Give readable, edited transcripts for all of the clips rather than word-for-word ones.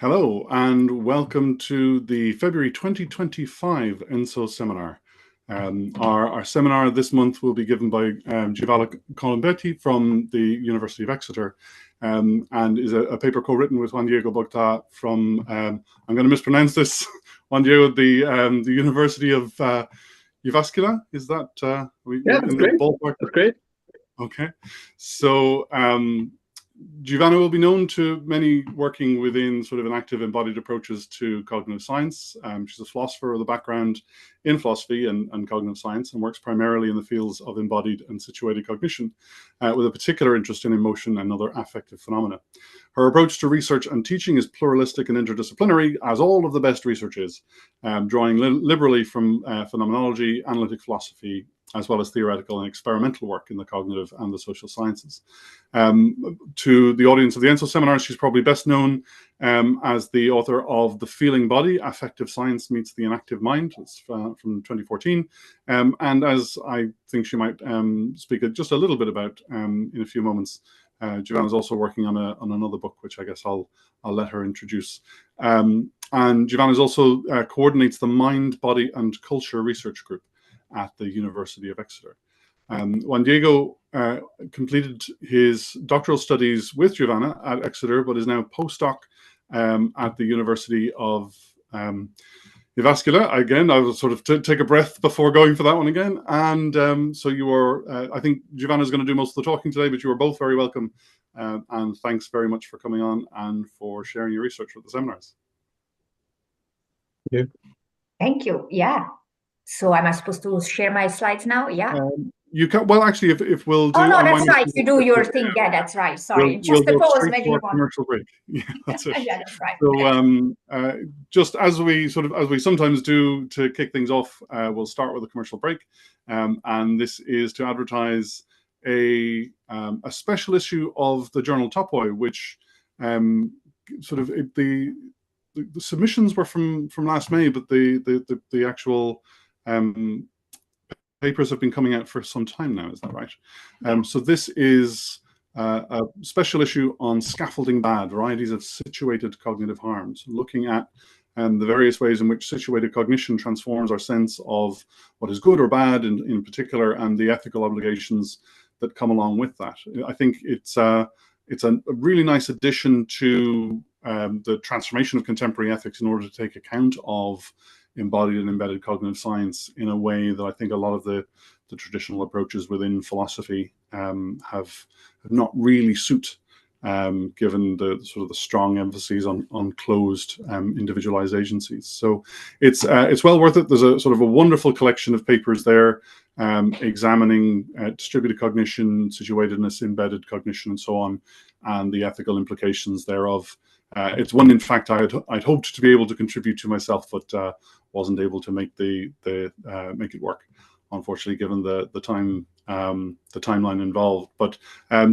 Hello and welcome to the February 2025 ENSO seminar. Our seminar this month will be given by Giovanna Colombetti from the University of Exeter and is a paper co-written with Juan Diego Bogotá from, I'm going to mispronounce this, Juan Diego, the University of Uvascula. Is that? Yeah, that's great. That's great. Okay, so Giovanna will be known to many working within sort of an active embodied approaches to cognitive science. She's a philosopher with a background in philosophy and cognitive science and works primarily in the fields of embodied and situated cognition with a particular interest in emotion and other affective phenomena. Her approach to research and teaching is pluralistic and interdisciplinary, as all of the best research is, drawing liberally from phenomenology, analytic philosophy, as well as theoretical and experimental work in the cognitive and the social sciences. To the audience of the ENSO seminar, she's probably best known as the author of The Feeling Body, Affective Science Meets the Inactive Mind. It's from 2014. And as I think she might speak just a little bit about in a few moments, Giovanna's also working on another book, which I guess I'll let her introduce. And Giovanna's also coordinates the Mind, Body and Culture Research Group at the University of Exeter. Juan Diego completed his doctoral studies with Giovanna at Exeter, but is now postdoc at the University of Uvascula. Again, I will sort of take a breath before going for that one again. And so you are, I think Giovanna is going to do most of the talking today, but you are both very welcome. And thanks very much for coming on and for sharing your research with the seminars. Yeah. Thank you. Yeah. So am I supposed to share my slides now? Yeah. You can. Well, actually, if we'll do. Oh no, that's right. You do your thing. Yeah, that's right. Sorry, just the pause. Maybe you want commercial break. Yeah, that's it. Yeah, that's right. So, just as we sometimes do to kick things off, we'll start with a commercial break, and this is to advertise a special issue of the journal Topoi, which the submissions were from last May, but the actual papers have been coming out for some time now. Is that right? So this is a special issue on scaffolding bad, varieties of situated cognitive harms, looking at the various ways in which situated cognition transforms our sense of what is good or bad in particular, and the ethical obligations that come along with that. I think it's a really nice addition to the transformation of contemporary ethics in order to take account of embodied and embedded cognitive science in a way that I think a lot of the traditional approaches within philosophy have not really suit, given the sort of the strong emphases on closed individualized agencies. So it's well worth it. There's a sort of a wonderful collection of papers there examining distributed cognition, situatedness, embedded cognition, and so on, and the ethical implications thereof. It's one, in fact, I'd hoped to be able to contribute to myself, but wasn't able to make make it work, unfortunately, given the timeline involved. But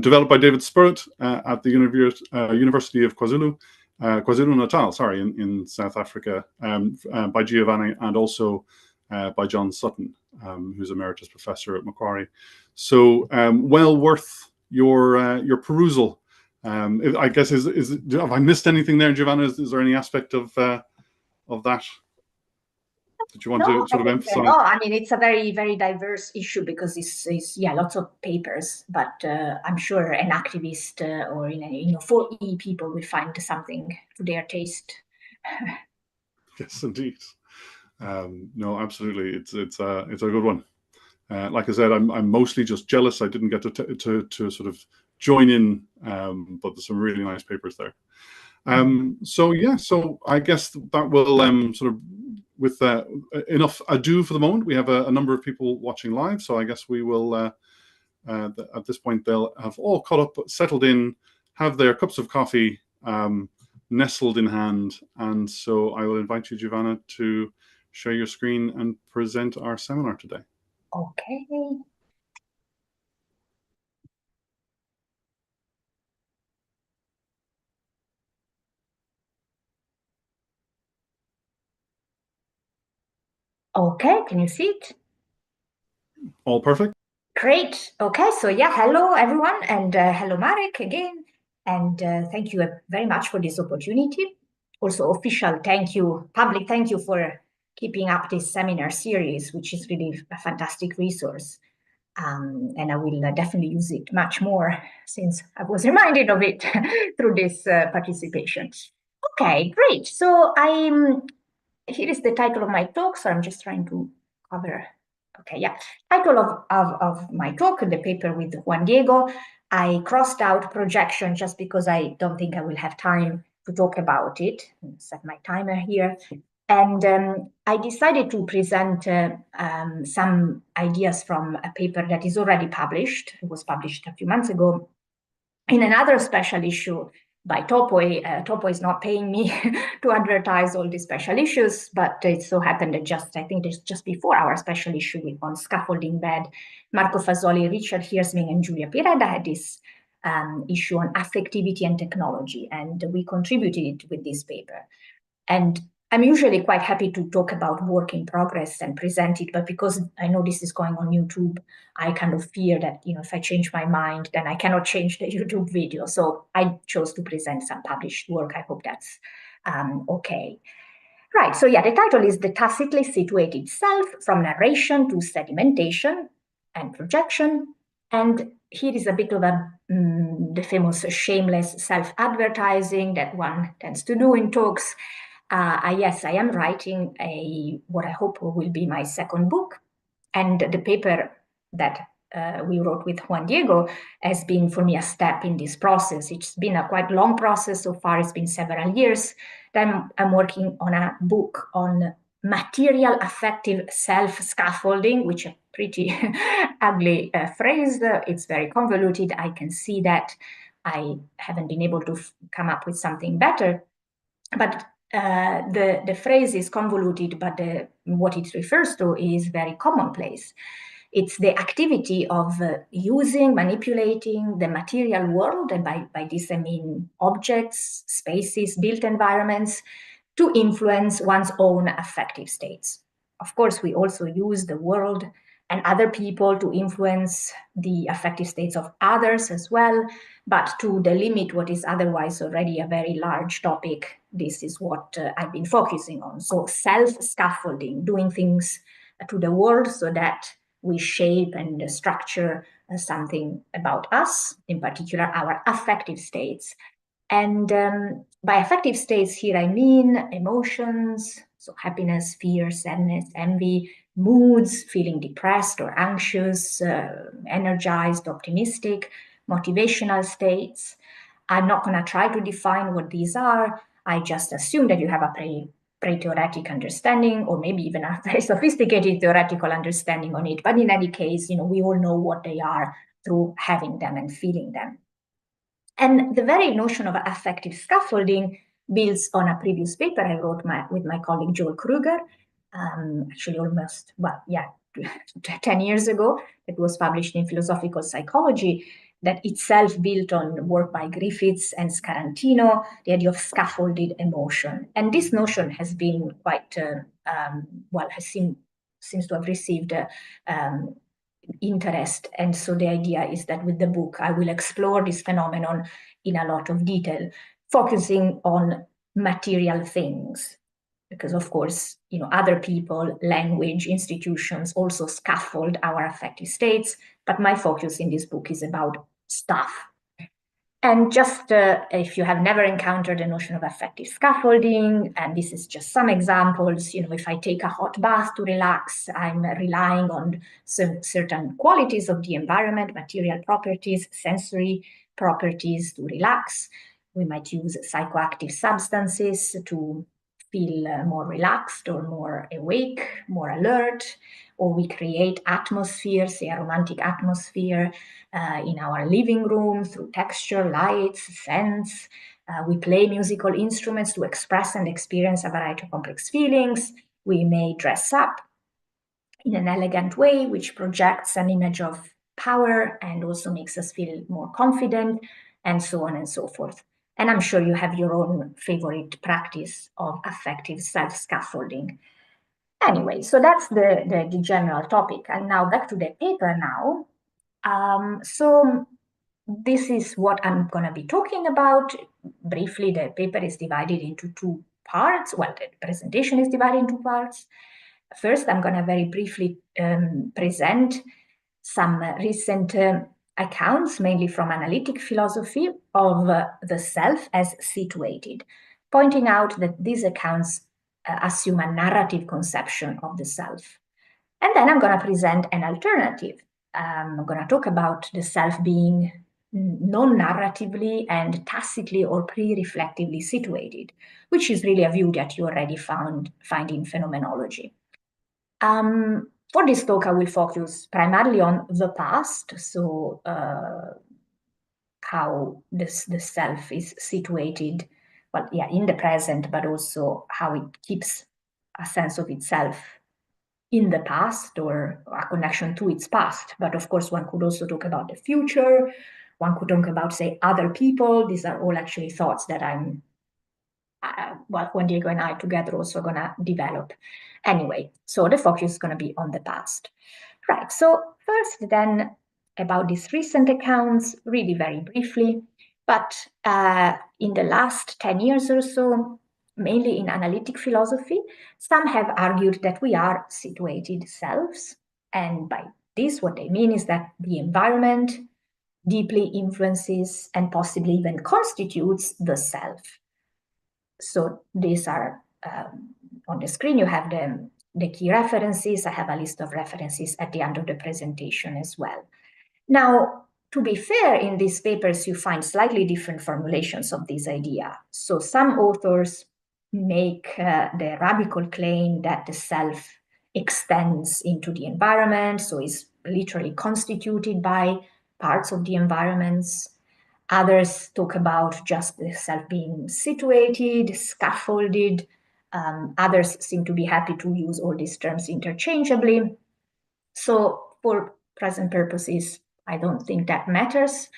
developed by David Spurritt at the University of KwaZulu-Natal, sorry, in South Africa, by Giovanna and also by John Sutton, who's emeritus professor at Macquarie. So well worth your perusal. I guess have I missed anything there, Giovanna? Is there any aspect of that that you want to sort of emphasize? No, I mean, it's a very, very diverse issue because it's lots of papers, but I'm sure an activist or for people will find something to their taste. Yes, indeed. No, absolutely. It's a good one. Like I said, I'm mostly just jealous I didn't get to sort of join in, but there's some really nice papers there. So yeah, so I guess that will sort of, with enough ado for the moment, we have a number of people watching live, so I guess we will at this point they'll have all caught up, settled in, have their cups of coffee nestled in hand, and so I will invite you, Giovanna, to share your screen and present our seminar today. Okay. Okay, can you see it? All perfect. Great. Okay, so yeah, hello everyone, and hello Marek again, and thank you very much for this opportunity. also official thank you, public thank you for keeping up this seminar series, which is really a fantastic resource. And I will definitely use it much more since I was reminded of it through this participation. Okay, great. So here is the title of my talk. So I'm just trying to cover. Okay, yeah. Title of my talk, the paper with Juan Diego. I crossed out projection just because I don't think I will have time to talk about it. Set my timer here. And I decided to present some ideas from a paper that is already published. It was published a few months ago in another special issue by Topoi. Topoi is not paying me to advertise all these special issues, but it so happened that I think just before our special issue on scaffolding bed, Marco Fasoli, Richard Hiersming, and Julia Pireda had this issue on affectivity and technology, and we contributed with this paper. And I'm usually quite happy to talk about work in progress and present it, but because I know this is going on YouTube, I kind of fear that, if I change my mind, then I cannot change the YouTube video. So I chose to present some published work. I hope that's okay. Right, so yeah, the title is The Tacitly Situated Self from Narration to Sedimentation and Projection. And here is a bit of the famous shameless self-advertising that one tends to do in talks. Yes, I am writing what I hope will be my second book. And the paper that we wrote with Juan Diego has been for me a step in this process. It's been a quite long process so far. It's been several years. Then I'm working on a book on material affective self-scaffolding, which is a pretty ugly phrase. It's very convoluted. I can see that I haven't been able to come up with something better. But the phrase is convoluted, but what it refers to is very commonplace. It's the activity of using, manipulating the material world, and by this I mean objects, spaces, built environments, to influence one's own affective states. Of course, we also use the world and other people to influence the affective states of others as well. But to delimit what is otherwise already a very large topic, this is what I've been focusing on. So self-scaffolding, doing things to the world so that we shape and structure something about us, in particular our affective states. And by affective states here, I mean emotions, so happiness, fear, sadness, envy, moods, feeling depressed or anxious, energized, optimistic, motivational states. I'm not going to try to define what these are. I just assume that you have a pre-theoretic understanding, or maybe even a very sophisticated theoretical understanding on it. But in any case, we all know what they are through having them and feeling them. And the very notion of affective scaffolding builds on a previous paper I wrote with my colleague Joel Kruger, actually almost, 10 years ago. It was published in Philosophical Psychology, that itself built on work by Griffiths and Scarantino, the idea of scaffolded emotion. And this notion has been quite, seems to have received interest. And so the idea is that with the book, I will explore this phenomenon in a lot of detail, focusing on material things. Because of course, other people, language, institutions also scaffold our affective states. But my focus in this book is about stuff. And just if you have never encountered the notion of affective scaffolding, and this is just some examples, if I take a hot bath to relax, I'm relying on certain qualities of the environment, material properties, sensory properties to relax. We might use psychoactive substances to feel more relaxed or more awake, more alert, or we create atmospheres, say a romantic atmosphere in our living room through texture, lights, scents. We play musical instruments to express and experience a variety of complex feelings. We may dress up in an elegant way, which projects an image of power and also makes us feel more confident, and so on and so forth. And I'm sure you have your own favorite practice of affective self-scaffolding. Anyway, so that's the general topic. And now back to the paper now. So this is what I'm going to be talking about. Briefly, the paper is divided into two parts. Well, the presentation is divided into parts. First, I'm going to very briefly present some recent accounts, mainly from analytic philosophy, of the self as situated, pointing out that these accounts assume a narrative conception of the self. And then I'm going to present an alternative. I'm going to talk about the self being non-narratively and tacitly or pre-reflectively situated, which is really a view that you already find in phenomenology. For this talk, I will focus primarily on the past, so how the self is situated, well, yeah, in the present, but also how it keeps a sense of itself in the past or a connection to its past. But of course, one could also talk about the future. One could talk about, say, other people. These are all actually thoughts that I'm, Juan Diego and I together also going to develop. Anyway, so the focus is going to be on the past. Right, so first then about these recent accounts, really very briefly, but in the last 10 years or so, mainly in analytic philosophy, some have argued that we are situated selves. And by this, what they mean is that the environment deeply influences and possibly even constitutes the self. So these are, on the screen, you have the key references. I have a list of references at the end of the presentation as well. Now, to be fair, in these papers, you find slightly different formulations of this idea. So some authors make the radical claim that the self extends into the environment, so is literally constituted by parts of the environments. Others talk about just the self being situated, scaffolded. Others seem to be happy to use all these terms interchangeably. So for present purposes, I don't think that matters.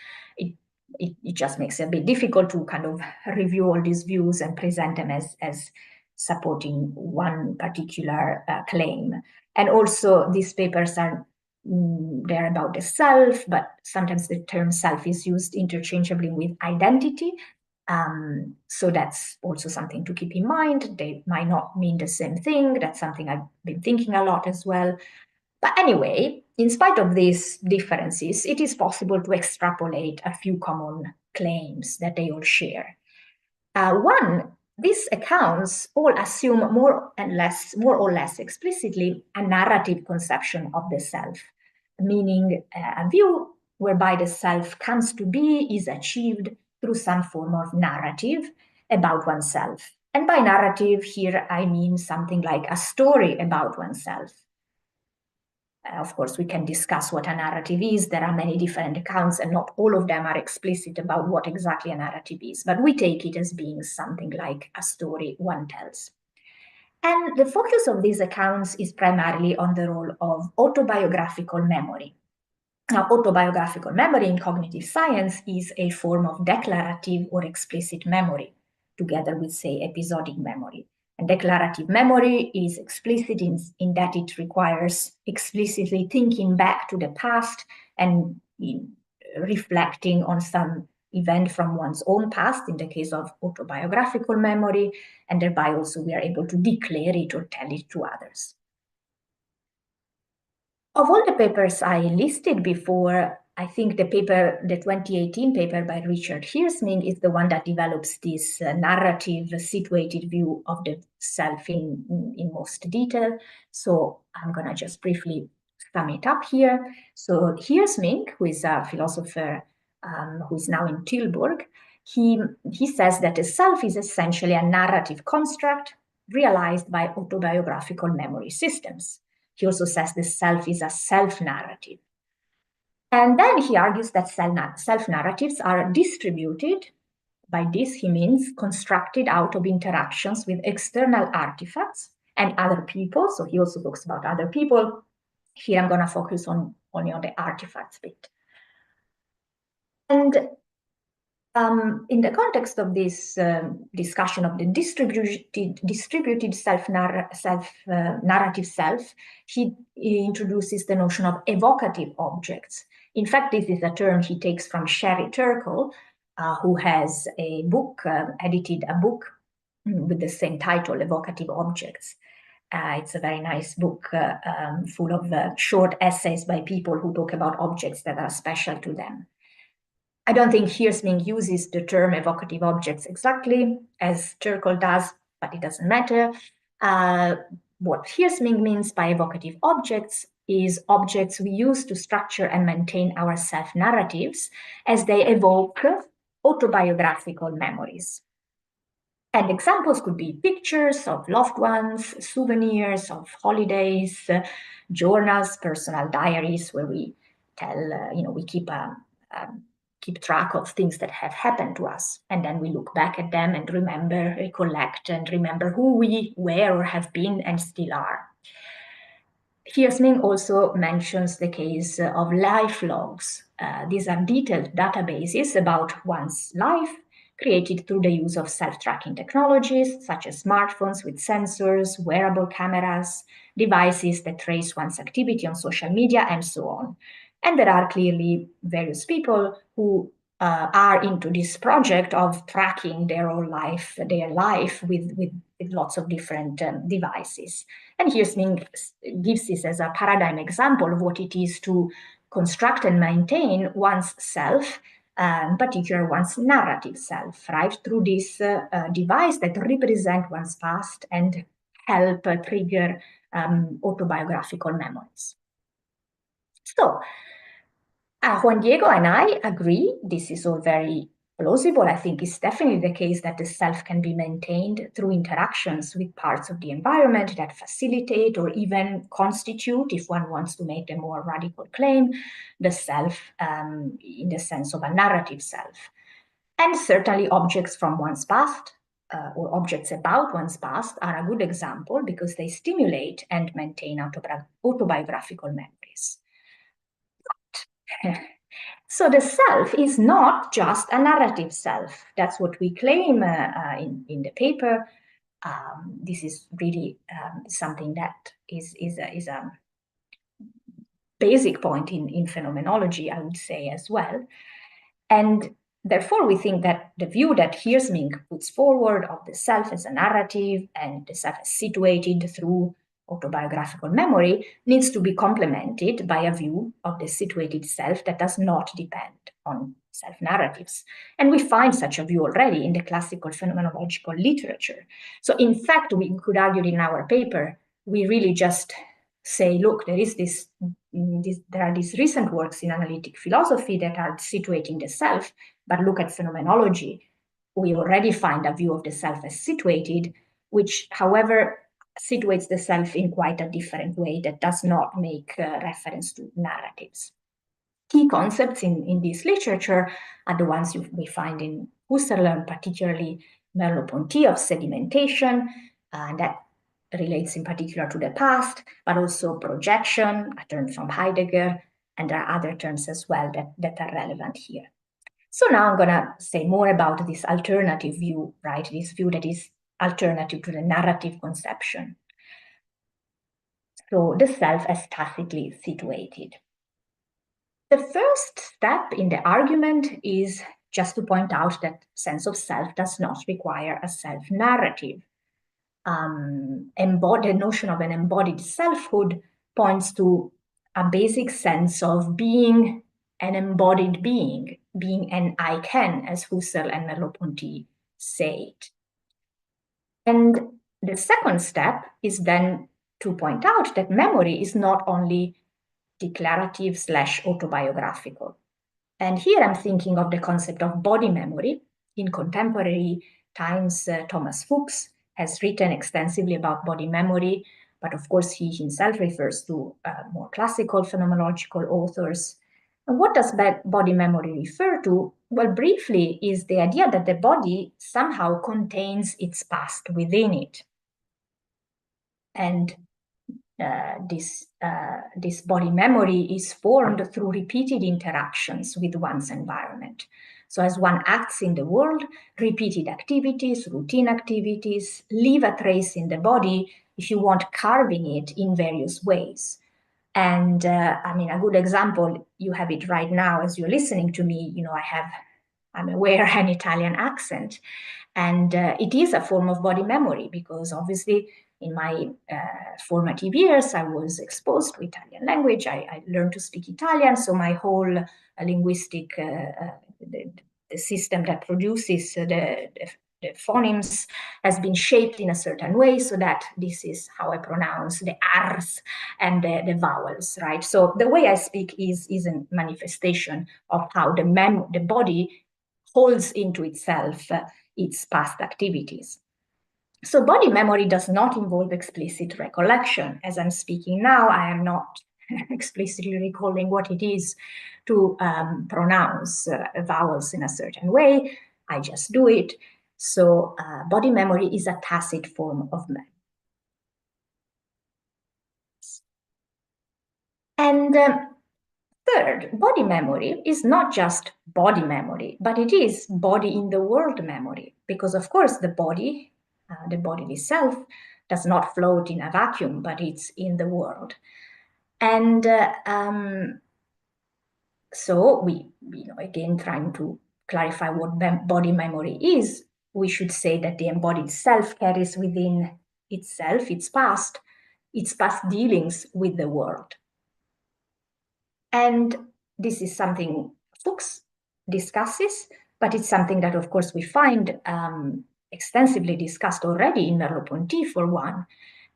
It just makes it a bit difficult to kind of review all these views and present them as supporting one particular claim. And also these papers are they're about the self, but sometimes the term self is used interchangeably with identity. So that's also something to keep in mind. They might not mean the same thing. That's something I've been thinking a lot as well. But anyway, in spite of these differences, it is possible to extrapolate a few common claims that they all share. One, these accounts all assume more or less explicitly a narrative conception of the self, meaning a view whereby the self comes to be is achieved through some form of narrative about oneself. And by narrative here, I mean something like a story about oneself. Of course, we can discuss what a narrative is. There are many different accounts, and not all of them are explicit about what exactly a narrative is, but we take it as being something like a story one tells. And the focus of these accounts is primarily on the role of autobiographical memory. Now, autobiographical memory in cognitive science is a form of declarative or explicit memory, together with, say, episodic memory. And declarative memory is explicit in that it requires explicitly thinking back to the past and reflecting on some event from one's own past, in the case of autobiographical memory, and thereby also we are able to declare it or tell it to others. Of all the papers I listed before, I think the 2018 paper by Richard Heersming is the one that develops this narrative, situated view of the self in most detail. So I'm going to just briefly sum it up here. So Heersming, who is a philosopher who is now in Tilburg, he says that the self is essentially a narrative construct realized by autobiographical memory systems. He also says the self is a self-narrative. And then he argues that self-narratives are distributed. By this, he means constructed out of interactions with external artifacts and other people. So he also talks about other people. Here I'm going to focus only on the artifacts bit. And in the context of this discussion of the distributed narrative self, he introduces the notion of evocative objects. In fact, this is a term he takes from Sherry Turkle, who has a book, edited a book with the same title, Evocative Objects. It's a very nice book full of short essays by people who talk about objects that are special to them. I don't think Hirsming uses the term evocative objects exactly as Turkle does, but it doesn't matter. What Hirsming means by evocative objects is objects we use to structure and maintain our self-narratives as they evoke autobiographical memories. And examples could be pictures of loved ones, souvenirs of holidays, journals, personal diaries, where we tell, we keep track of things that have happened to us. And then we look back at them and recollect and remember who we were or have been and still are. Hirsming also mentions the case of life logs. These are detailed databases about one's life, created through the use of self-tracking technologies, such as smartphones with sensors, wearable cameras, devices that trace one's activity on social media, and so on. And there are clearly various people who are into this project of tracking their life with lots of different devices. And Hirsming gives this as a paradigm example of what it is to construct and maintain one's self, in particular one's narrative self, right, through this device that represent one's past and help trigger autobiographical memories. So, Juan Diego and I agree this is all very plausible. I think it's definitely the case that the self can be maintained through interactions with parts of the environment that facilitate or even constitute, if one wants to make a more radical claim, the self in the sense of a narrative self. And certainly objects from one's past or objects about one's past are a good example because they stimulate and maintain autobiographical memories. So the self is not just a narrative self. That's what we claim in the paper. This is really something that is a basic point in phenomenology, I would say, as well. And therefore, we think that the view that Hirsming puts forward of the self as a narrative and the self as situated through autobiographical memory needs to be complemented by a view of the situated self that does not depend on self-narratives. And we find such a view already in the classical phenomenological literature. So in fact, we could argue in our paper, we really just say, look, there are these recent works in analytic philosophy that are situating the self, but look at phenomenology. We already find a view of the self as situated, which, however, situates the self in quite a different way that does not make reference to narratives. Key concepts in this literature are the ones we find in Husserl, particularly Merleau-Ponty of sedimentation, and that relates in particular to the past, but also projection, a term from Heidegger, and there are other terms as well that are relevant here. So now I'm going to say more about this alternative view, right? This view that is alternative to the narrative conception. So the self as tacitly situated. The first step in the argument is just to point out that sense of self does not require a self-narrative. The notion of an embodied selfhood points to a basic sense of being an embodied being an I can, as Husserl and Merleau-Ponty say it. And the second step is then to point out that memory is not only declarative / autobiographical. And here I'm thinking of the concept of body memory. In contemporary times, Thomas Fuchs has written extensively about body memory, but of course he himself refers to more classical phenomenological authors. And what does body memory refer to? Well, briefly, is the idea that the body somehow contains its past within it. And this body memory is formed through repeated interactions with one's environment. So as one acts in the world, repeated activities, routine activities, leave a trace in the body, if you want, carving it in various ways. And I mean, a good example, you have it right now as you're listening to me, I have I'm aware, an Italian accent. And it is a form of body memory, because obviously in my formative years, I was exposed to Italian language. I learned to speak Italian, so my whole linguistic the system that produces the phonemes has been shaped in a certain way, so that this is how I pronounce the R's and the vowels, right? So the way I speak is a manifestation of how the body holds into itself its past activities. So body memory does not involve explicit recollection. As I'm speaking now, I am not explicitly recalling what it is to pronounce vowels in a certain way. I just do it. So body memory is a tacit form of memory. And third, body memory is not just body memory, but it is body in the world memory, because of course the bodily self does not float in a vacuum, but it's in the world. And so we, again, trying to clarify what body memory is, we should say that the embodied self carries within itself its past dealings with the world. And this is something Fuchs discusses, but it's something that, of course, we find extensively discussed already in Merleau-Ponty, for one.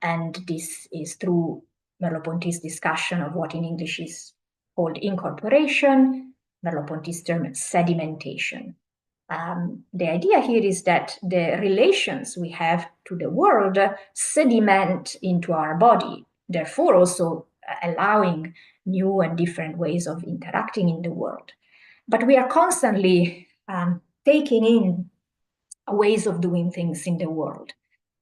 And this is through Merleau-Ponty's discussion of what in English is called incorporation, Merleau-Ponty's term sedimentation. The idea here is that the relations we have to the world sediment into our body, therefore also allowing new and different ways of interacting in the world. But we are constantly taking in ways of doing things in the world,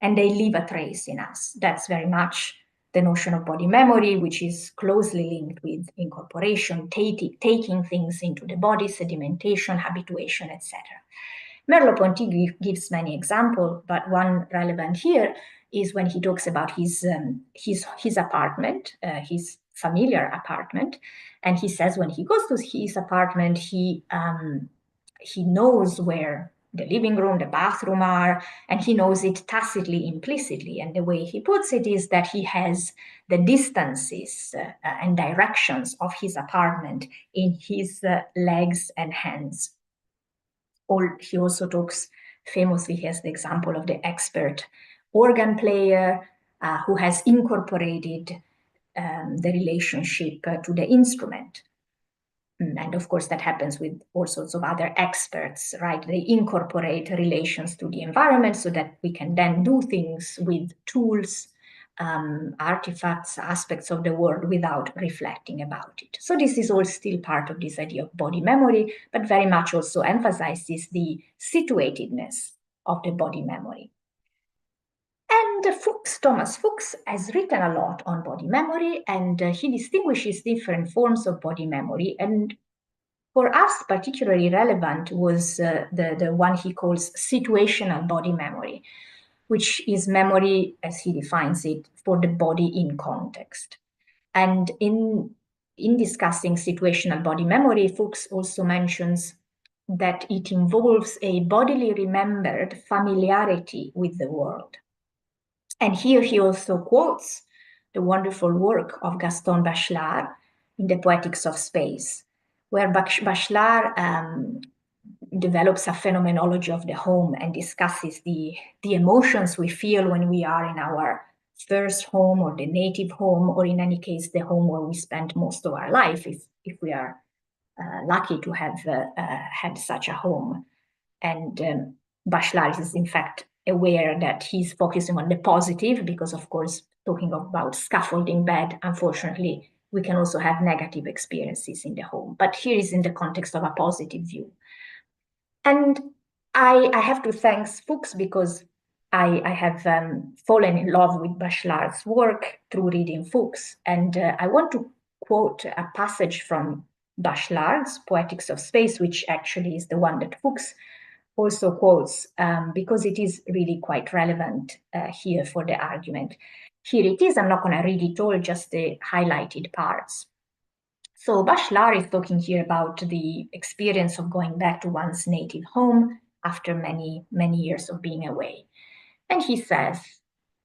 and they leave a trace in us. That's very much the notion of body memory, which is closely linked with incorporation, taking things into the body, sedimentation, habituation, etc. Merleau-Ponty gives many examples, but one relevant here is when he talks about his apartment, his familiar apartment, and he says when he goes to his apartment, he knows where the living room, the bathroom are, and he knows it tacitly, implicitly. And the way he puts it is that he has the distances and directions of his apartment in his legs and hands. Or he also talks famously, he has the example of the expert organ player who has incorporated the relationship to the instrument. And of course, that happens with all sorts of other experts, right? They incorporate relations to the environment so that we can then do things with tools, artifacts, aspects of the world without reflecting about it. So this is all still part of this idea of body memory, but very much also emphasizes the situatedness of the body memory. And Thomas Fuchs has written a lot on body memory, and he distinguishes different forms of body memory. And for us, particularly relevant was the one he calls situational body memory, which is memory, as he defines it, for the body in context. And in discussing situational body memory, Fuchs also mentions that it involves a bodily remembered familiarity with the world. And here he also quotes the wonderful work of Gaston Bachelard in The Poetics of Space, where Bachelard develops a phenomenology of the home and discusses the emotions we feel when we are in our first home or the native home, or in any case, the home where we spend most of our life, if we are lucky to have had such a home. And Bachelard is in fact aware that he's focusing on the positive, because of course, talking about scaffolding bed, unfortunately, we can also have negative experiences in the home. But here is in the context of a positive view. And I have to thank Fuchs, because I have fallen in love with Bachelard's work through reading Fuchs. And I want to quote a passage from Bachelard's Poetics of Space, which actually is the one that Fuchs also quotes, because it is really quite relevant here for the argument. Here it is. I'm not going to read it all, just the highlighted parts. So Bachelard is talking here about the experience of going back to one's native home after many, many years of being away. And he says,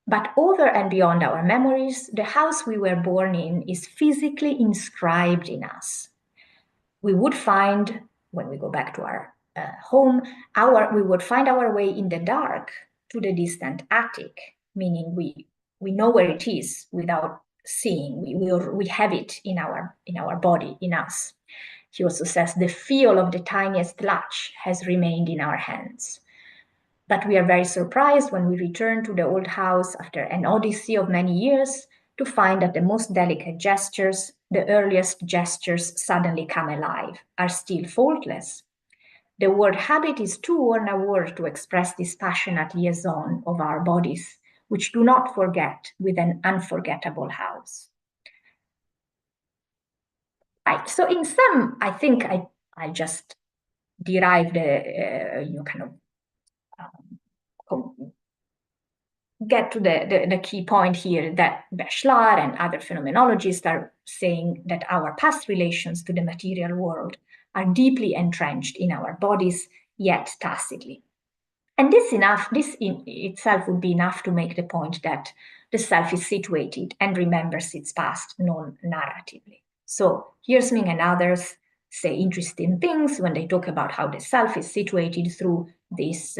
but over and beyond our memories, the house we were born in is physically inscribed in us. We would find, when we go back to our home, we would find our way in the dark to the distant attic, meaning we know where it is without seeing. We have it in our body, in us. He also says the feel of the tiniest latch has remained in our hands. But we are very surprised when we return to the old house after an odyssey of many years to find that the most delicate gestures, the earliest gestures suddenly come alive, are still faultless. The word habit is too worn a word to express this passionate liaison of our bodies, which do not forget with an unforgettable house. Right. So in sum, I think I just derived get to the key point here that Bachelard and other phenomenologists are saying that our past relations to the material world are deeply entrenched in our bodies, yet tacitly. And this in itself would be enough to make the point that the self is situated and remembers its past non-narratively. So Heersming and others say interesting things when they talk about how the self is situated through this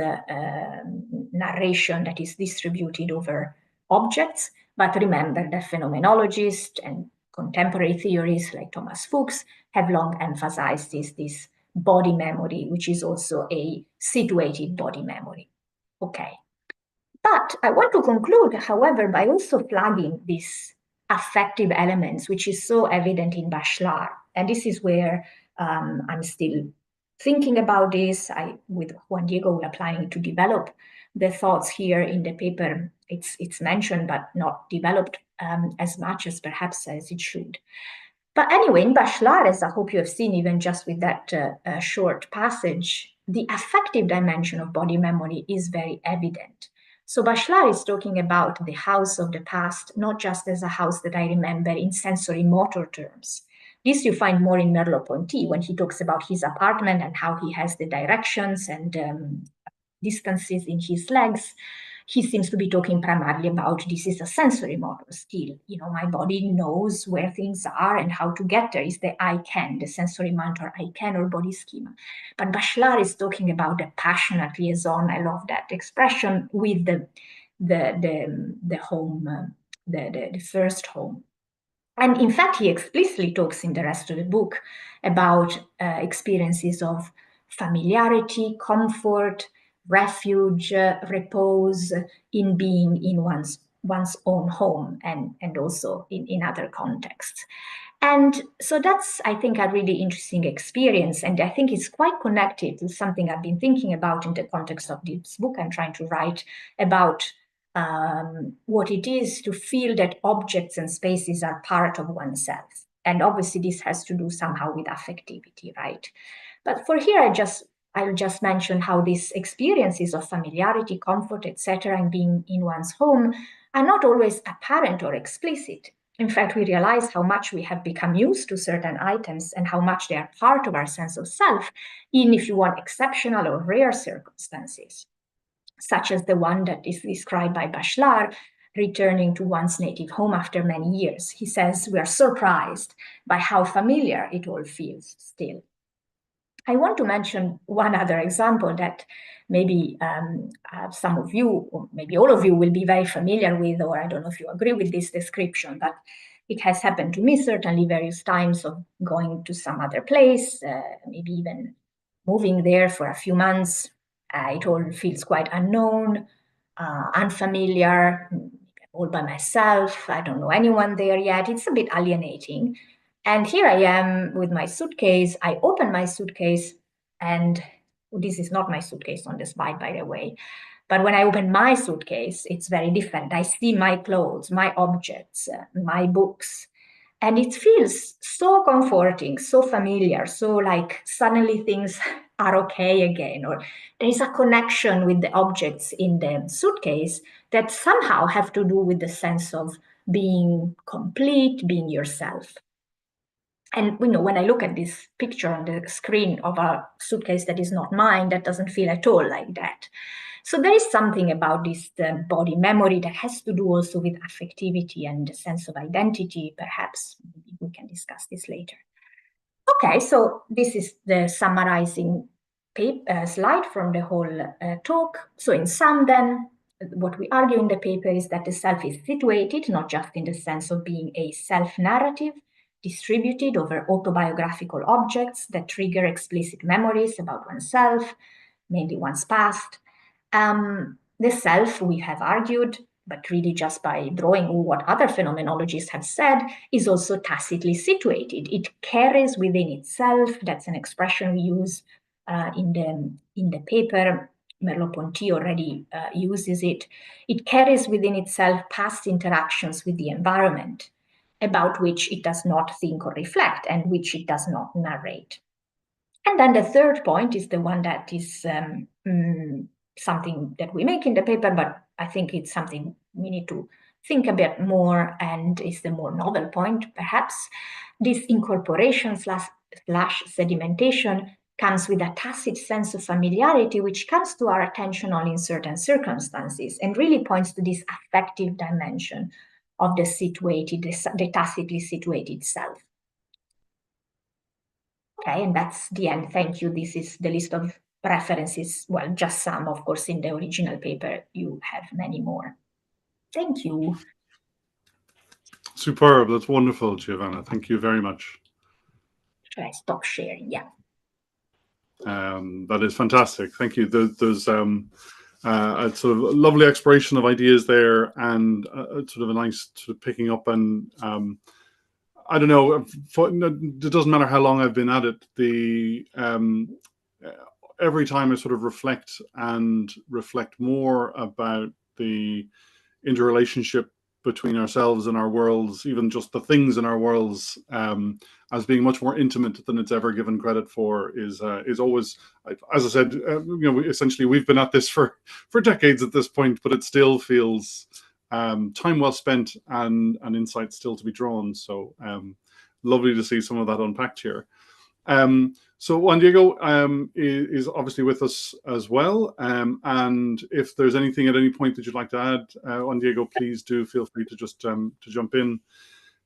narration that is distributed over objects. But remember that phenomenologists and contemporary theories like Thomas Fuchs have long emphasized this body memory, which is also a situated body memory. Okay. But I want to conclude, however, by also flagging these affective elements, which is so evident in Bachelard. And this is where I'm still thinking about this. With Juan Diego, we are planning to develop the thoughts here in the paper. It's mentioned, but not developed as much as perhaps as it should. But anyway, in Bachelard, as I hope you have seen, even just with that short passage, the affective dimension of body memory is very evident. So Bachelard is talking about the house of the past, not just as a house that I remember in sensory motor terms. This you find more in Merleau-Ponty when he talks about his apartment and how he has the directions and distances in his legs. He seems to be talking primarily about this is a sensory motor skill. My body knows where things are and how to get there. Is the I can, the sensory motor I can or body schema. But Bachelard is talking about the passionate liaison. I love that expression with the home, the first home. And in fact, he explicitly talks in the rest of the book about experiences of familiarity, comfort, refuge, repose in being in one's own home and also in other contexts. And so that's, I think, a really interesting experience. And I think it's quite connected to something I've been thinking about in the context of this book I'm trying to write about what it is to feel that objects and spaces are part of oneself. And obviously this has to do somehow with affectivity, right? But for here, I'll just mention how these experiences of familiarity, comfort, etc., and being in one's home are not always apparent or explicit. In fact, we realize how much we have become used to certain items and how much they are part of our sense of self, in, if you want, exceptional or rare circumstances, such as the one that is described by Bachelard, returning to one's native home after many years. He says, we are surprised by how familiar it all feels still. I want to mention one other example that maybe some of you, or maybe all of you, will be very familiar with, or I don't know if you agree with this description, but it has happened to me certainly various times of going to some other place, maybe even moving there for a few months. It all feels quite unknown, unfamiliar, all by myself. I don't know anyone there yet. It's a bit alienating. And here I am with my suitcase. I open my suitcase, and this is not my suitcase on the slide, by the way. But when I open my suitcase, it's very different. I see my clothes, my objects, my books. And it feels so comforting, so familiar, so like suddenly things are okay again, or there is a connection with the objects in the suitcase that somehow have to do with the sense of being complete, being yourself. And when I look at this picture on the screen of a suitcase that is not mine, that doesn't feel at all like that. So there is something about this body memory that has to do also with affectivity and the sense of identity, perhaps. Maybe we can discuss this later. Okay, so this is the summarizing slide from the whole talk. So in sum then, what we argue in the paper is that the self is situated, not just in the sense of being a self-narrative, distributed over autobiographical objects that trigger explicit memories about oneself, mainly one's past. The self, we have argued, but really just by drawing what other phenomenologists have said, is also tacitly situated. It carries within itself, that's an expression we use in the paper, Merleau-Ponty already uses it. It carries within itself past interactions with the environment, about which it does not think or reflect, and which it does not narrate. And then the third point is the one that is something that we make in the paper, but I think it's something we need to think a bit more, and is the more novel point, perhaps. This incorporation slash sedimentation comes with a tacit sense of familiarity, which comes to our attention only in certain circumstances, and really points to this affective dimension of the situated, the tacitly situated self. Okay, and that's the end. Thank you. This is the list of references. Well, just some, of course, in the original paper. You have many more. Thank you. Superb. That's wonderful, Giovanna. Thank you very much. Should I stop sharing? Yeah. That is fantastic. Thank you. There's a sort of lovely exploration of ideas there, and sort of a nice sort of picking up. And I don't know, it doesn't matter how long I've been at it. Every time I sort of reflect more about the interrelationship between ourselves and our worlds, even just the things in our worlds, as being much more intimate than it's ever given credit for, is always, as I said, essentially we've been at this for decades at this point, but it still feels time well spent and insight still to be drawn. So lovely to see some of that unpacked here. So Juan Diego is obviously with us as well. And if there's anything at any point that you'd like to add, Juan Diego, please do feel free to just to jump in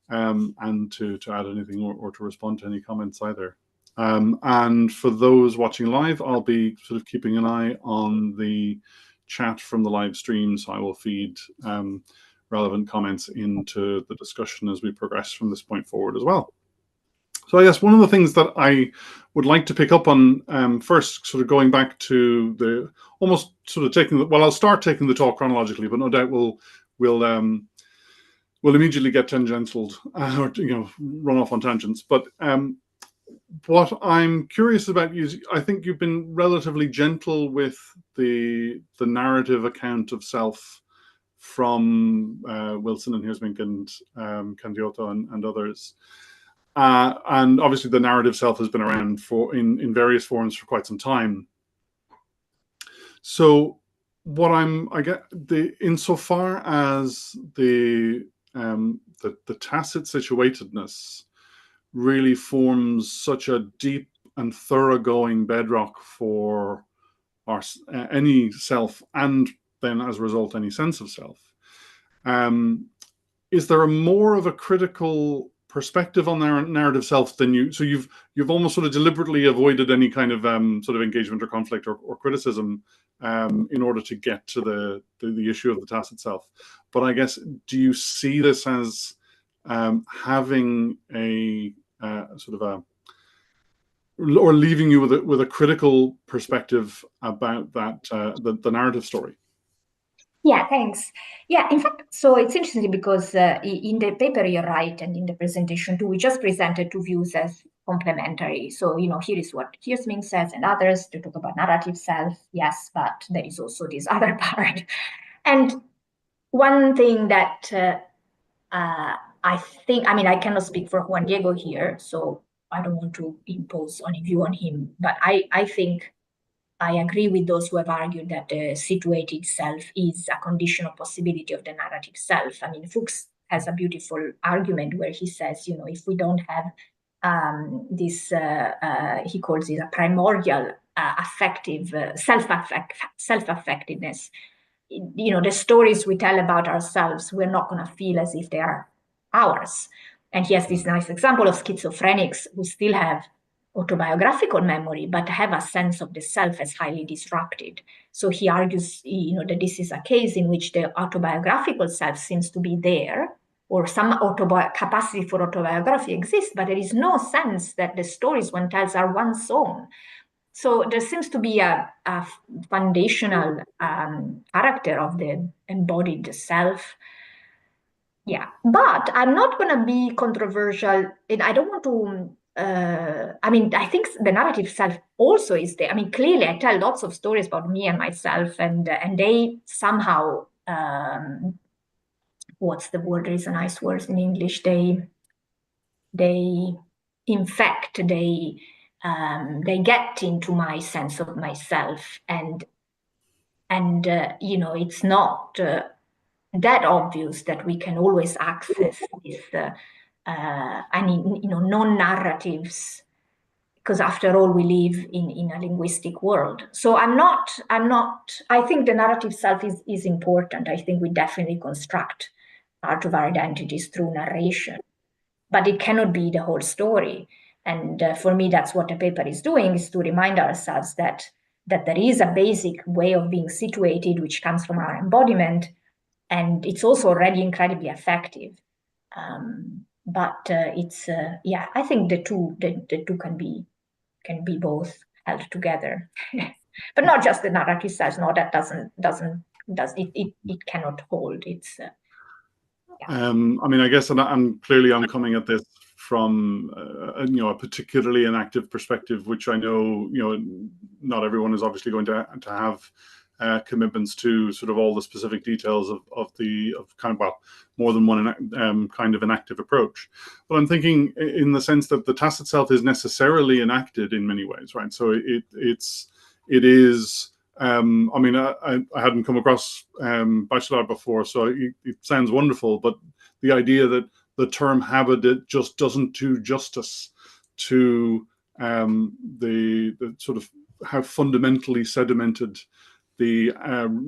and to add anything or to respond to any comments either. And for those watching live, I'll be sort of keeping an eye on the chat from the live stream, so I will feed relevant comments into the discussion as we progress from this point forward as well. So I guess one of the things that I would like to pick up on first, sort of going back to the almost sort of taking the, well, I'll start taking the talk chronologically, but no doubt we'll immediately get tangential or run off on tangents. But what I'm curious about is, I think you've been relatively gentle with the narrative account of self from Wilson and Heersmink and Candiotto and others. And obviously the narrative self has been around in various forms for quite some time. So what insofar as the tacit situatedness really forms such a deep and thoroughgoing bedrock for any self, and then as a result any sense of self, is there more of a critical perspective on their narrative self than you've almost sort of deliberately avoided any kind of sort of engagement or conflict or criticism in order to get to the issue of the tacit self. But I guess, do you see this as having a sort of or leaving you with a critical perspective about that the narrative story? Yeah, thanks. Yeah, in fact, so it's interesting because in the paper you're right, and in the presentation too, we just presented two views as complementary. So, here is what Heersmink says and others to talk about narrative self. Yes, but there is also this other part. And one thing that I think, I cannot speak for Juan Diego here, so I don't want to impose any view on him, but I think I agree with those who have argued that the situated self is a conditional possibility of the narrative self. Fuchs has a beautiful argument where he says, if we don't have he calls it a primordial affective self-affectedness. The stories we tell about ourselves, we're not going to feel as if they are ours. And he has this nice example of schizophrenics who still have autobiographical memory, but have a sense of the self as highly disrupted. So he argues, that this is a case in which the autobiographical self seems to be there, or some capacity for autobiography exists, but there is no sense that the stories one tells are one's own. So there seems to be a foundational character of the embodied self. Yeah, but I'm not going to be controversial, and I don't want to. I think the narrative self also is there. Clearly, I tell lots of stories about me and myself, and they somehow, what's the word? There is a nice word in English. They infect. They get into my sense of myself, and it's not that obvious that we can always access this. Non-narratives, because after all, we live in a linguistic world. So I think the narrative self is important. I think we definitely construct part of our identities through narration, but it cannot be the whole story. And for me, that's what the paper is doing, is to remind ourselves that there is a basic way of being situated, which comes from our embodiment, and it's also already incredibly effective. But it's I think the two can be both held together, but not just the narrative self. No, that it cannot hold. It's I guess, and clearly I'm coming at this from a particularly enactive perspective, which I know not everyone is obviously going to have commitments to sort of all the specific details of kind of more than one kind of enactive approach. But I'm thinking in the sense that the tacit self is necessarily enacted in many ways, right? So it is. I hadn't come across Bachelard before, so it sounds wonderful. But the idea that the term habit just doesn't do justice to the sort of how fundamentally sedimented the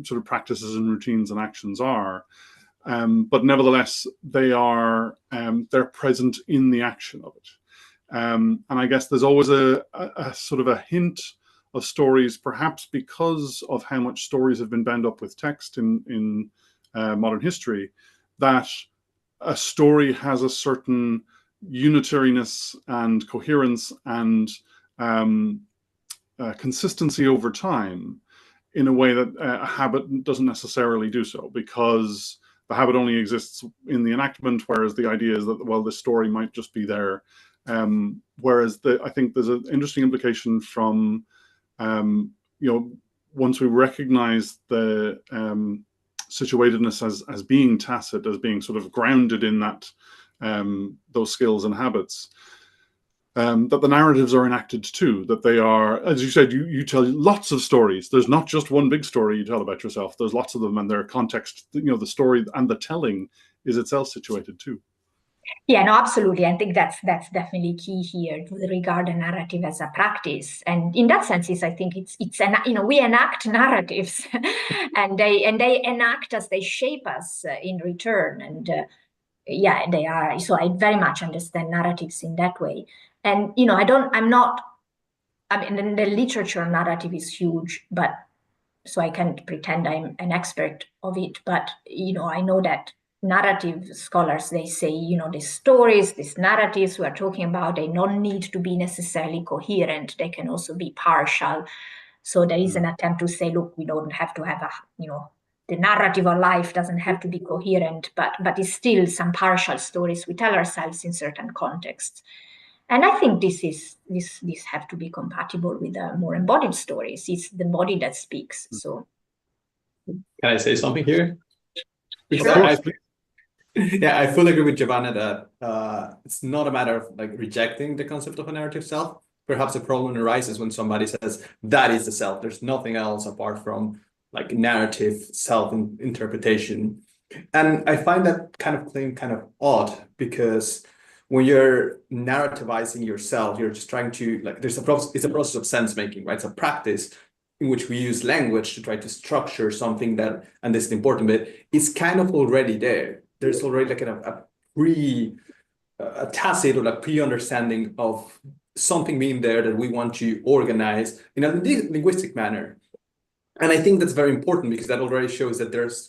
sort of practices and routines and actions are, but nevertheless they're present in the action of it, and I guess there's always a sort of a hint of stories, perhaps because of how much stories have been bound up with text in modern history, that a story has a certain unitariness and coherence and consistency over time, in a way that a habit doesn't necessarily do so, because the habit only exists in the enactment, whereas the idea is that, well, this story might just be there. Whereas I think there's an interesting implication from, once we recognize the situatedness as being tacit, as being sort of grounded in that those skills and habits, that the narratives are enacted too, that they are, as you said, you tell lots of stories. There's not just one big story you tell about yourself. There's lots of them, and their context, the story and the telling is itself situated too. Yeah, no, absolutely. I think that's definitely key here, to regard the narrative as a practice. And in that sense, I think we enact narratives, and they enact us, they shape us in return. And they are. So I very much understand narratives in that way. And the literature narrative is huge, but so I can't pretend I'm an expert of it. But I know that narrative scholars, they say, the stories, these narratives we are talking about, they don't need to be necessarily coherent. They can also be partial. So there is an attempt to say, look, we don't have to have the narrative of life doesn't have to be coherent, but it's still some partial stories we tell ourselves in certain contexts. And I think this have to be compatible with more embodied stories. It's the body that speaks. So, can I say something here? Sure. Yeah, I fully agree with Giovanna that it's not a matter of rejecting the concept of a narrative self. Perhaps a problem arises when somebody says that is the self. There's nothing else apart from narrative self-interpretation. And I find that kind of claim kind of odd, because when you're narrativizing yourself, you're just trying to, like, it's a process of sense making, right? It's a practice in which we use language to try to structure something that, and this is the important bit, is kind of already there. There's already like a tacit or like pre-understanding of something being there that we want to organize in a linguistic manner. And I think that's very important because that already shows that there's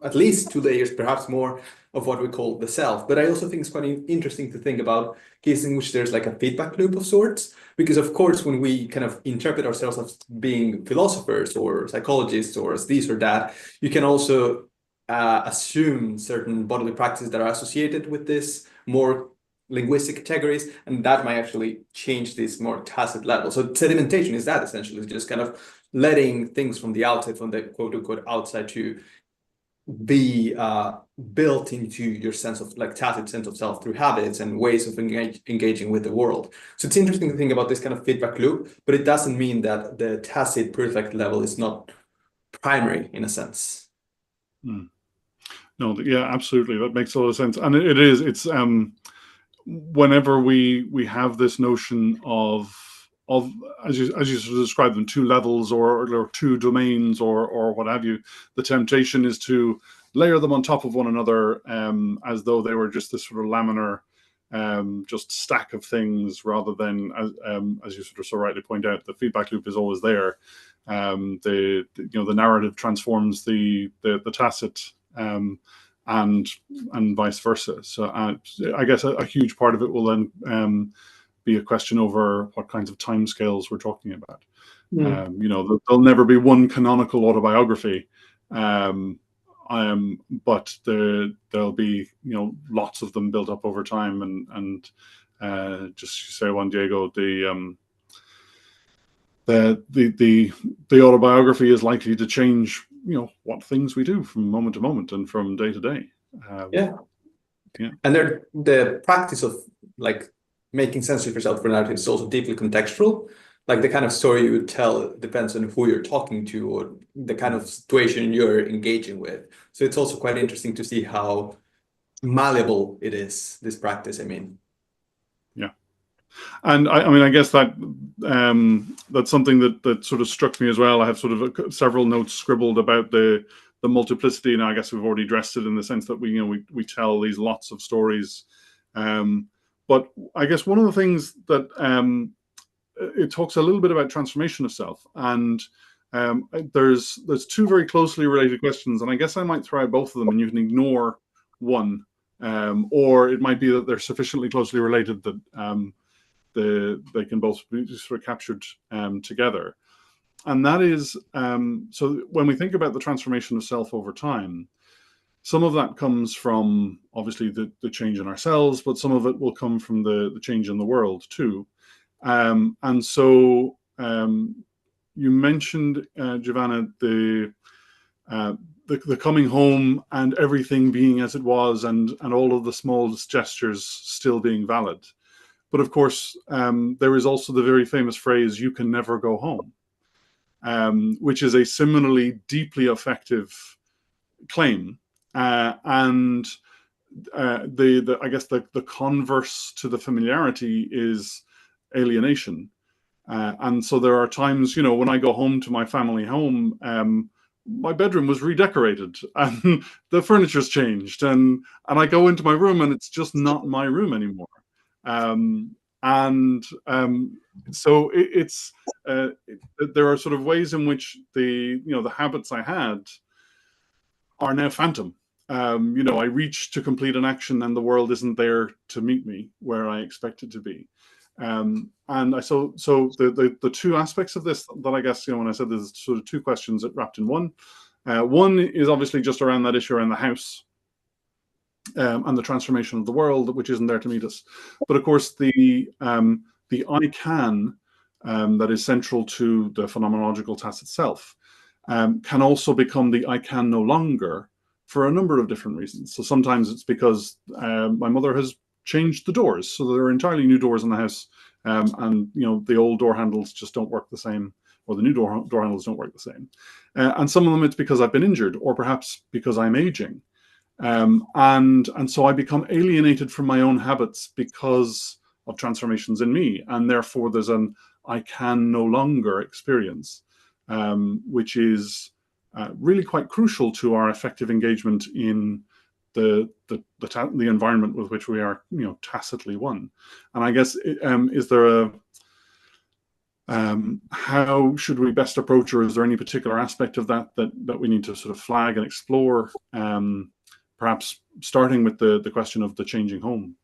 at least two layers, perhaps more, of what we call the self. But I also think it's quite interesting to think about cases in which there's like a feedback loop of sorts, because of course, when we kind of interpret ourselves as being philosophers or psychologists or as this or that, you can also assume certain bodily practices that are associated with this more linguistic categories, and that might actually change this more tacit level. So sedimentation is that essentially, just kind of letting things from the outside, from the quote unquote outside, to be built into your sense of like tacit sense of self through habits and ways of engaging with the world. So it's interesting to think about this kind of feedback loop, but it doesn't mean that the tacit perfect level is not primary in a sense. No, yeah, absolutely. That makes a lot of sense. And it's whenever we have this notion of as you sort of describe them, two levels or two domains or what have you, the temptation is to layer them on top of one another as though they were just this sort of laminar just stack of things, rather than as you sort of so rightly point out, the feedback loop is always there. The narrative transforms the tacit and vice versa. So I guess a huge part of it will then be a question over what kinds of timescales we're talking about. There'll never be one canonical autobiography, but there'll be lots of them built up over time, and just say Juan Diego, the autobiography is likely to change what things we do from moment to moment and from day to day. And the practice of like making sense of yourself for narrative is also deeply contextual. Like the kind of story you would tell depends on who you're talking to or the kind of situation you're engaging with. So it's also quite interesting to see how malleable it is, this practice, I mean. Yeah. And I guess that that's something that sort of struck me as well. I have sort of several notes scribbled about the multiplicity, and I guess we've already addressed it in the sense that we tell these lots of stories. But I guess one of the things that it talks a little bit about transformation of self, and there's two very closely related questions, and I guess I might throw out both of them, and you can ignore one, or it might be that they're sufficiently closely related that they can both be sort of captured together. And that is, so when we think about the transformation of self over time, some of that comes from obviously the change in ourselves, but some of it will come from the change in the world too. And so you mentioned, Giovanna, the coming home and everything being as it was, and all of the smallest gestures still being valid. But of course, there is also the very famous phrase, "You can never go home," which is a similarly deeply effective claim. And I guess the converse to the familiarity is alienation. And so there are times, when I go home to my family home, my bedroom was redecorated and the furniture's changed, and I go into my room and it's just not my room anymore. So it's there are sort of ways in which the habits I had are now phantom. I reach to complete an action and the world isn't there to meet me where I expect it to be. So the two aspects of this that I guess, when I said there's sort of two questions wrapped in one. One is obviously just around that issue around the house and the transformation of the world, which isn't there to meet us. But of course, the I can that is central to the phenomenological tacit self can also become the I can no longer for a number of different reasons. So sometimes it's because my mother has changed the doors, so there are entirely new doors in the house, and the old door handles just don't work the same, or the new door handles don't work the same. And some of them it's because I've been injured, or perhaps because I'm aging. And so I become alienated from my own habits because of transformations in me, and therefore there's an I can no longer experience, which is really quite crucial to our effective engagement in the environment with which we are, tacitly one. And I guess, is there a how should we best approach, or is there any particular aspect of that we need to sort of flag and explore? Perhaps starting with the question of the changing home.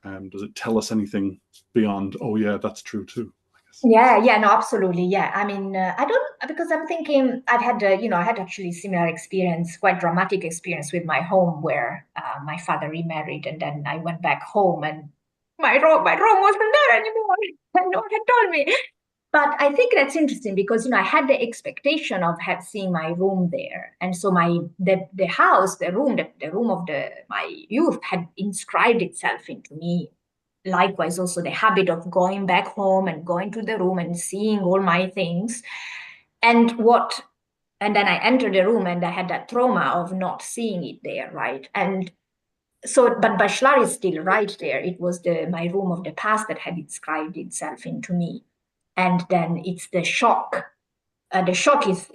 Does it tell us anything beyond, oh yeah, that's true too? Yeah, no, absolutely. Yeah, I mean, I don't, because I'm thinking I've had, I had actually similar experience, quite dramatic experience with my home, where my father remarried, and then I went back home and my room wasn't there anymore. No one had told me. But I think that's interesting because, I had the expectation of seeing my room there. And so the house, the room of my youth had inscribed itself into me. Likewise, also the habit of going back home and going to the room and seeing all my things. And then I entered the room and I had that trauma of not seeing it there, right? And so, but Bachelard is still right there. It was my room of the past that had inscribed itself into me. And then it's the shock. The shock is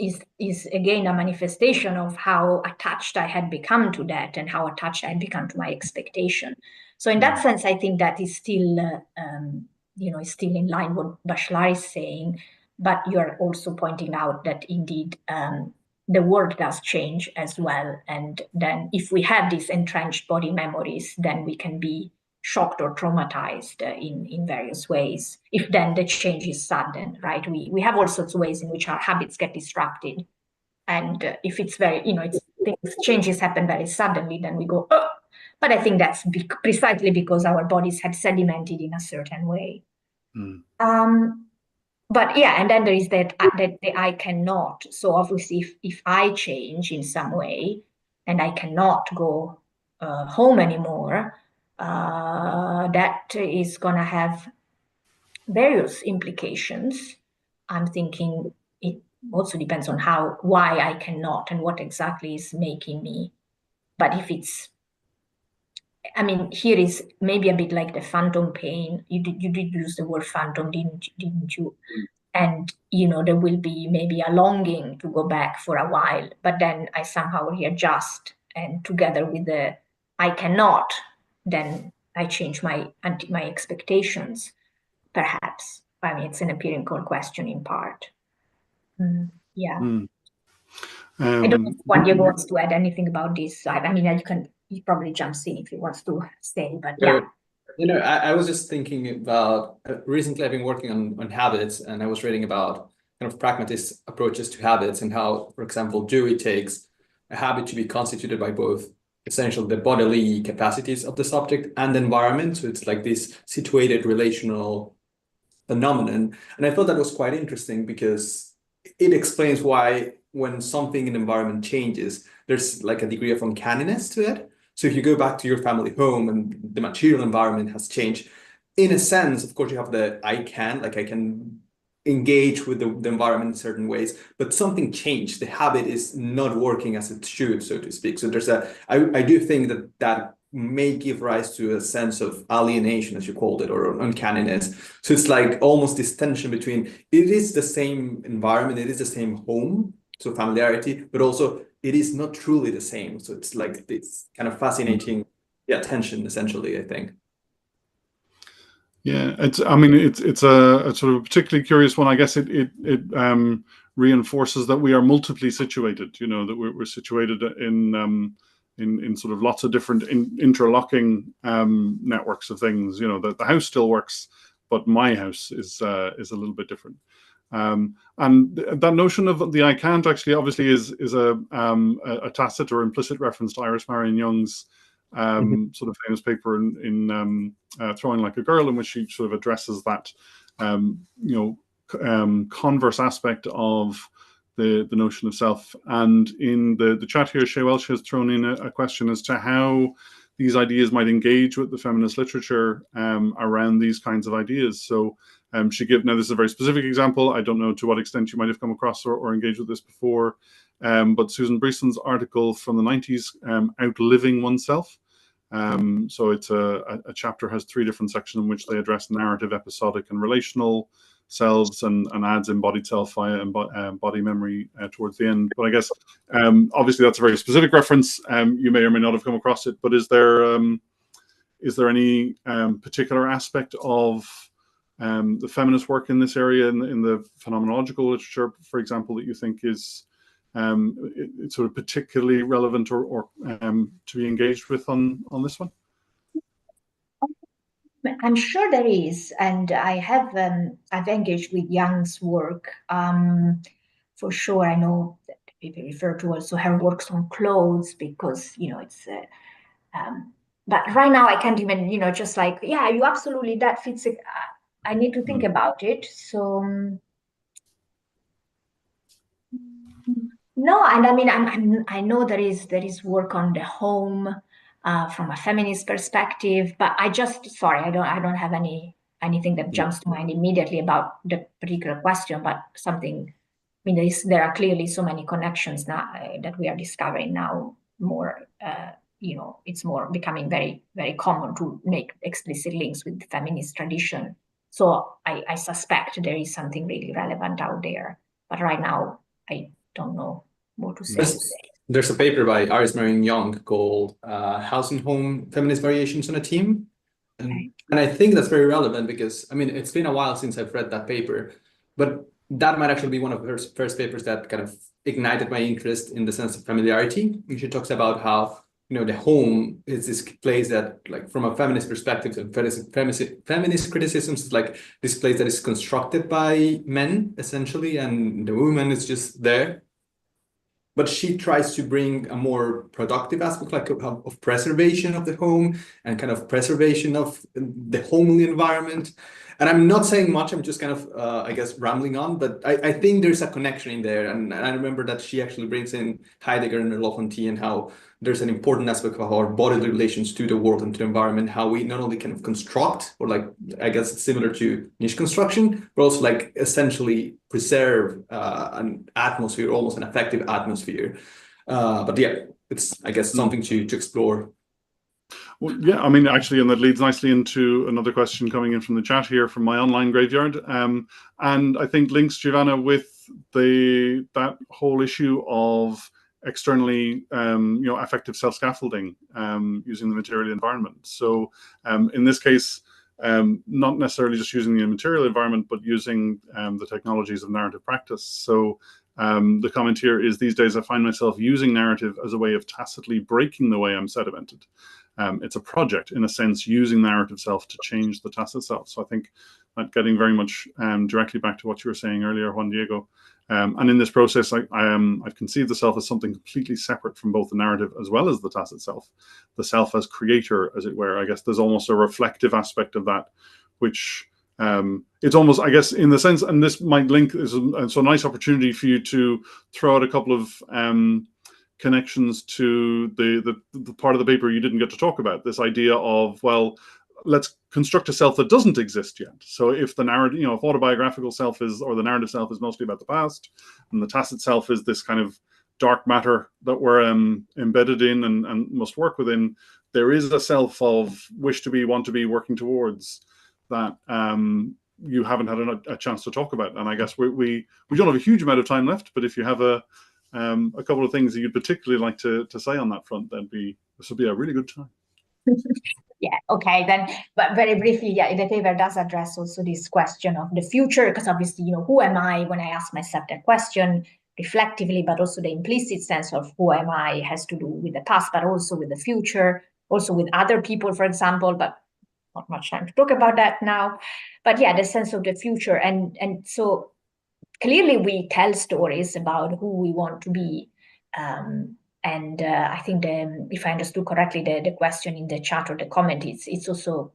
again a manifestation of how attached I had become to that and how attached I had become to my expectation. So in that sense, I think that is still, is still in line with what Bachelard is saying. But you're also pointing out that indeed the world does change as well. And then if we have these entrenched body memories, then we can be shocked or traumatized in various ways, if then the change is sudden, right? We have all sorts of ways in which our habits get disrupted. And if it's very, changes happen very suddenly, then we go, oh. But I think that's precisely because our bodies had sedimented in a certain way. But yeah, and then there is that the I cannot. So obviously, if I change in some way and I cannot go home anymore, that is going to have various implications. I'm thinking it also depends on why I cannot and what exactly is making me. But if it's, here is maybe a bit like the phantom pain. You did use the word phantom, didn't you? And, there will be maybe a longing to go back for a while, but then I somehow readjust, and together with the I cannot, then I change my expectations, perhaps. It's an empirical question in part. Yeah. I don't know if Juan Diego wants to add anything about this. He probably jumps in if he wants to say, but yeah. I was just thinking about, recently I've been working on habits, and I was reading about kind of pragmatist approaches to habits and how, for example, Dewey takes a habit to be constituted by both essentially the bodily capacities of the subject and the environment. So it's like this situated relational phenomenon. And I thought that was quite interesting because it explains why when something in the environment changes, there's like a degree of uncanniness to it. So if you go back to your family home and the material environment has changed, in a sense, of course, you have the I can engage with the environment in certain ways, but something changed. The habit is not working as it should, so to speak. So there's I do think that may give rise to a sense of alienation, as you called it, or uncanniness. So it's like almost this tension between it is the same environment, it is the same home, so familiarity, but also it is not truly the same. So it's like this kind of fascinating tension, essentially, I think. Yeah, it's a sort of particularly curious one. I guess it reinforces that we are multiply situated, that we're situated in sort of lots of different interlocking networks of things. The house still works, but my house is a little bit different. And that notion of the I can't actually obviously is a tacit or implicit reference to Iris Marion Young's sort of famous paper in Throwing Like a Girl, in which she sort of addresses that converse aspect of the notion of self. And in the chat here, Shay Welsh has thrown in a question as to how these ideas might engage with the feminist literature around these kinds of ideas. So she gives, now this is a very specific example, I don't know to what extent you might have come across or engaged with this before, but Susan Breeson's article from the 90s, Outliving Oneself. So it's a chapter has 3 different sections in which they address narrative, episodic, and relational selves, and adds embodied self via body memory towards the end. But I guess obviously that's a very specific reference. You may or may not have come across it, but is there any particular aspect of the feminist work in this area, in the phenomenological literature, for example, that you think is it's sort of particularly relevant or to be engaged with on this one? I'm sure there is, and I have I've engaged with Young's work for sure. I know that people refer to also her works on clothes because it's. But right now I can't even just like you absolutely that fits it. I need to think about it. So no, and I mean I know there is work on the home. From a feminist perspective, but I don't have anything that jumps to mind immediately about the particular question, but something, I mean, there are clearly so many connections now that we are discovering now more, it's more becoming very, very common to make explicit links with the feminist tradition. So I suspect there is something really relevant out there, but right now I don't know what to say. There's a paper by Iris Marion Young called House and Home Feminist Variations on a Theme. And I think that's very relevant because, I mean, it's been a while since I've read that paper, but that might actually be one of her first papers that kind of ignited my interest in the sense of familiarity. And she talks about how, the home is this place that, like, from a feminist perspective, and feminist criticisms is like this place that is constructed by men, essentially, and the woman is just there. But she tries to bring a more productive aspect, like of preservation of the home and kind of preservation of the homely environment. And I'm not saying much, I'm just kind of, I guess, rambling on, but I think there's a connection in there. And I remember that she actually brings in Heidegger and Merleau-Ponty and how there's an important aspect of our bodily relations to the world and to the environment, how we not only kind of construct, or like, I guess it's similar to niche construction, but also like essentially preserve an atmosphere, almost an affective atmosphere. But yeah, it's, I guess, something to explore. Well, yeah, I mean, actually, and that leads nicely into another question coming in from the chat here from my online graveyard. And I think links, Giovanna, with that whole issue of externally, affective self-scaffolding using the material environment. So in this case, not necessarily just using the material environment, but using the technologies of narrative practice. So the comment here is, these days I find myself using narrative as a way of tacitly breaking the way I'm sedimented. It's a project, in a sense, using narrative self to change the tacit self. So I think that getting very much directly back to what you were saying earlier, Juan Diego. And in this process, I've conceived the self as something completely separate from both the narrative as well as the tacit self. The self as creator, as it were. I guess there's almost a reflective aspect of that, which it's almost, I guess, in the sense, and this might link, is so a nice opportunity for you to throw out a couple of connections to the part of the paper you didn't get to talk about, this idea of, well, let's construct a self that doesn't exist yet. So if the narrative, if autobiographical self is, or the narrative self is mostly about the past, and the tacit self is this kind of dark matter that we're embedded in and must work within, there is a self of wish to be, want to be, working towards that you haven't had a chance to talk about. And I guess we don't have a huge amount of time left, but if you have a couple of things that you'd particularly like to say on that front, this would be a really good time. Yeah, okay, then, but very briefly, yeah, the paper does address also this question of the future, because obviously, who am I when I ask myself that question reflectively, but also the implicit sense of who am I has to do with the past, but also with the future, also with other people, for example, but not much time to talk about that now. But yeah, the sense of the future. And so clearly we tell stories about who we want to be. And I think if I understood correctly, the question in the chat or the comment, it's also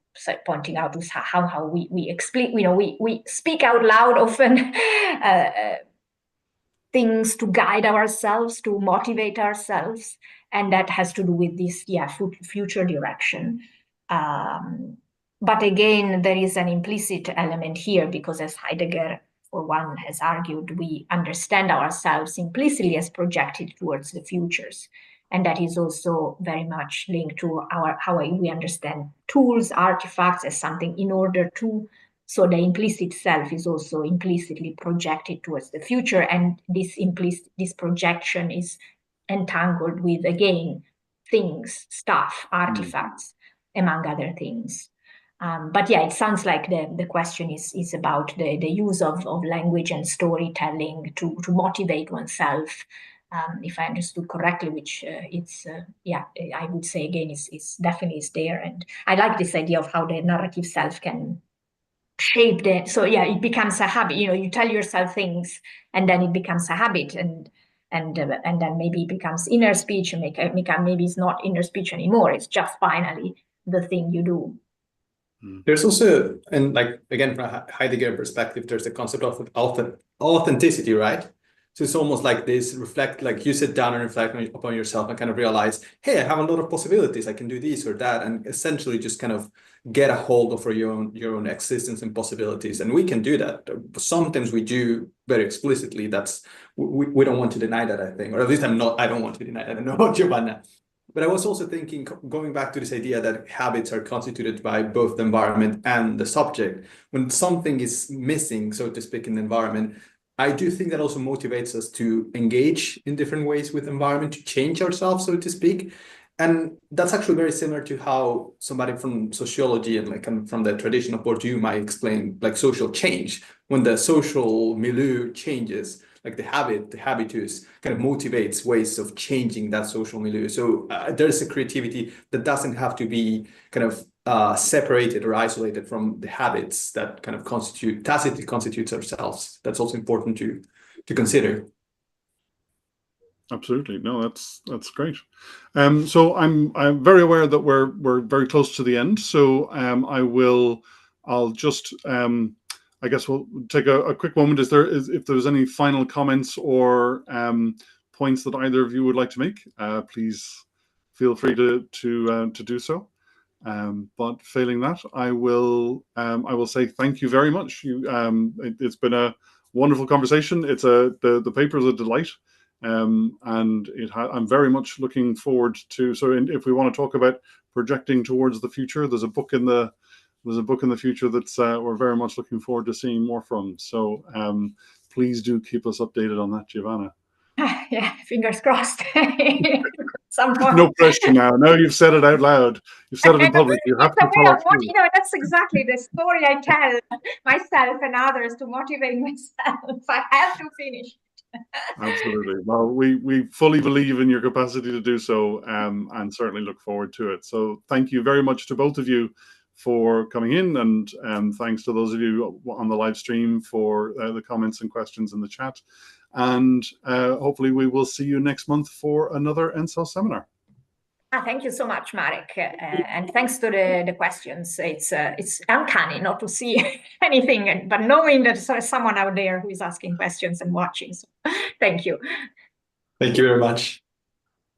pointing out to how we explain, we speak out loud often things to guide ourselves, to motivate ourselves. And that has to do with this, future direction. But again, there is an implicit element here, because as Heidegger, for one, has argued, we understand ourselves implicitly as projected towards the futures. And that is also very much linked to how we understand tools, artifacts as something in order to, so the implicit self is also implicitly projected towards the future. And this projection is entangled with, again, things, stuff, artifacts, among other things. But yeah, it sounds like the question is about the use of language and storytelling to motivate oneself, if I understood correctly, which I would say again is definitely there. And I like this idea of how the narrative self can shape so it becomes a habit. You tell yourself things and then it becomes a habit, and then maybe it becomes inner speech, and maybe it's not inner speech anymore. It's just finally the thing you do. There's also, and like, again, from a Heidegger perspective, there's the concept of authenticity, right? So it's almost like this like you sit down and reflect upon yourself and kind of realize, hey, I have a lot of possibilities. I can do this or that, and essentially just kind of get a hold of your own existence and possibilities. And we can do that. Sometimes we do very explicitly. We don't want to deny that, I think, or at least I don't want to deny that. I don't know about Giovanna. But I was also thinking, going back to this idea that habits are constituted by both the environment and the subject. When something is missing, so to speak, in the environment, I do think that also motivates us to engage in different ways with the environment, to change ourselves, so to speak. And that's actually very similar to how somebody from sociology and from the tradition of Bourdieu might explain like social change. When the social milieu changes, like the habitus kind of motivates ways of changing that social milieu. So there's a creativity that doesn't have to be kind of separated or isolated from the habits that kind of tacitly constitutes ourselves. That's also important to consider. Absolutely. No, that's great. So I'm very aware that we're very close to the end. So I'll just I guess we'll take a quick moment. If there's any final comments or points that either of you would like to make, please feel free to do so. But failing that, I will say thank you very much. It's been a wonderful conversation. The paper is a delight, and I'm very much looking forward to. So if we want to talk about projecting towards the future, there's a book in the future that's we're very much looking forward to seeing more from. So please do keep us updated on that, Giovanna. Yeah, fingers crossed. Some point. No pressure now. Now you've said it out loud. You've said it in public. You have to follow through. That's exactly the story I tell myself and others to motivate myself. I have to finish. Absolutely. Well, we fully believe in your capacity to do so, and certainly look forward to it. So thank you very much to both of you for coming in, and thanks to those of you on the live stream for the comments and questions in the chat. And hopefully we will see you next month for another ENSEL seminar. Thank you so much, Marek, and thanks to the questions. It's uncanny not to see anything, but knowing that there's someone out there who is asking questions and watching. So thank you. Thank you very much.